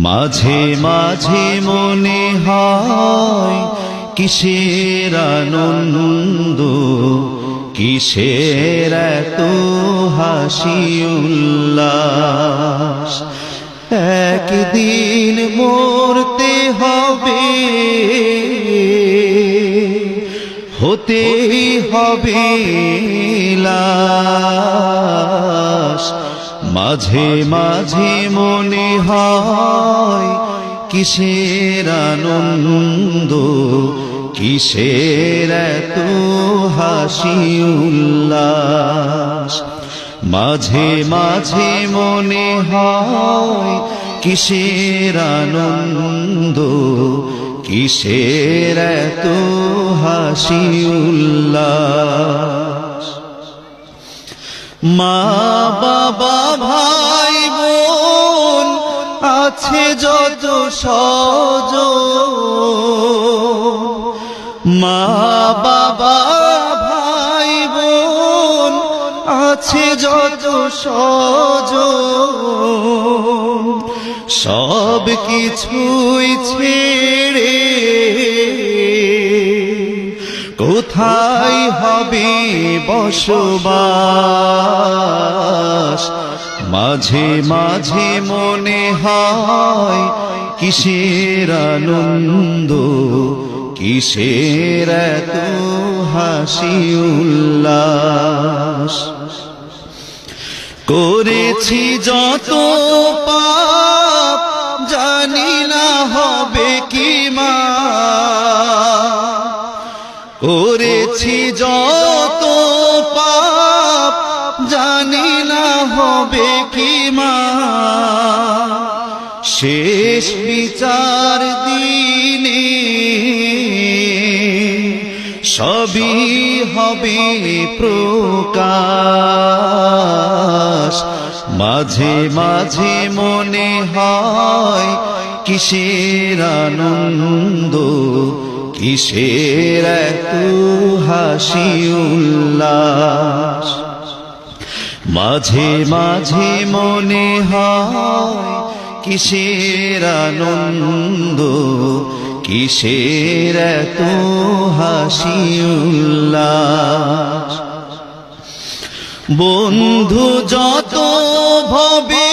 মাঝে মাঝে মনে হয় কিসের আনন্দ, কিসের এত হাসি উল্লাস। একদিন মরতে হবে, হতেই হবে লাশ। মাঝে মাঝে মনে হয় কিসের আনন্দ, কিসের এত হাসি উল্লাস। মাঝে মাঝে মনে হয় কিসের আনন্দ, কিসের এত হাসি উল্লাস। মা বাবা ভাই বোন আছে যত স্বজন, মা বাবা ভাই বোন আছে যত স্বজন, সব কিছুই ছেড়ে কোথায় হবে বসবাস। মাঝে মাঝে মনে হয় কিসের আনন্দ, কিসের এত হাসি উল্লাস। করেছি যত পাপ জানি না হবে কি মা, করেছি যত পাপ জানি না হবে কি মা। শেষ বিচার দিনে সবই হবে প্রকাশ। মাঝে মাঝে মনে হয় কিসের আনন্দ, কিসের এত হাসি উল্লাস। মাঝে মাঝে মনে হয় কিসের আনন্দ, কিসের এত হাসি উল্লাস। বন্ধু যত ভবে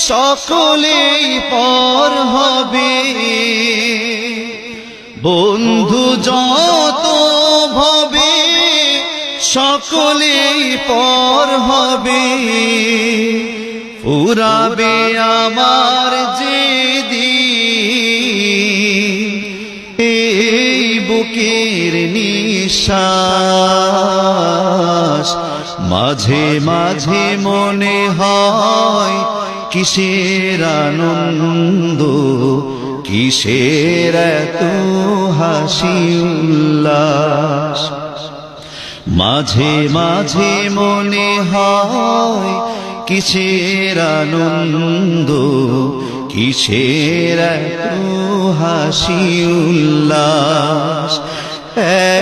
সকলেই পর হবে, বন্ধু যত ভবে সকলেই পর হবে। ফুরাবে আমার যেদিন এই বুকের নিঃশ্বাস। মাঝে মাঝে মনে হয় কিসের আনন্দ, কিসের এত হাসি উল্লাস। মাঝে মাঝে মনে হয় কিসের আনন্দ, কিসের এত হাসি উল্লাস।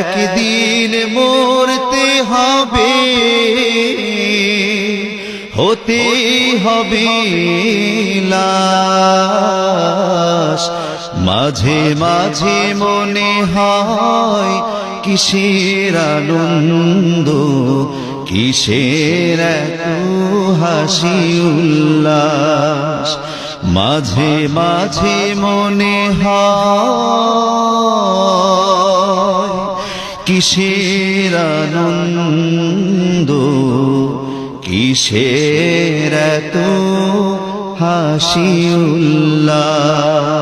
একদিন মরতে হবে, হতে হবে লাশ। মাঝে মাঝে মনে হয় কিসের আনন্দ, কিসের এত হাসি উল্লাস। মাঝে মাঝে মনে হয় কিসের আনন্দ, কিসের এত হাসি উল্লাস।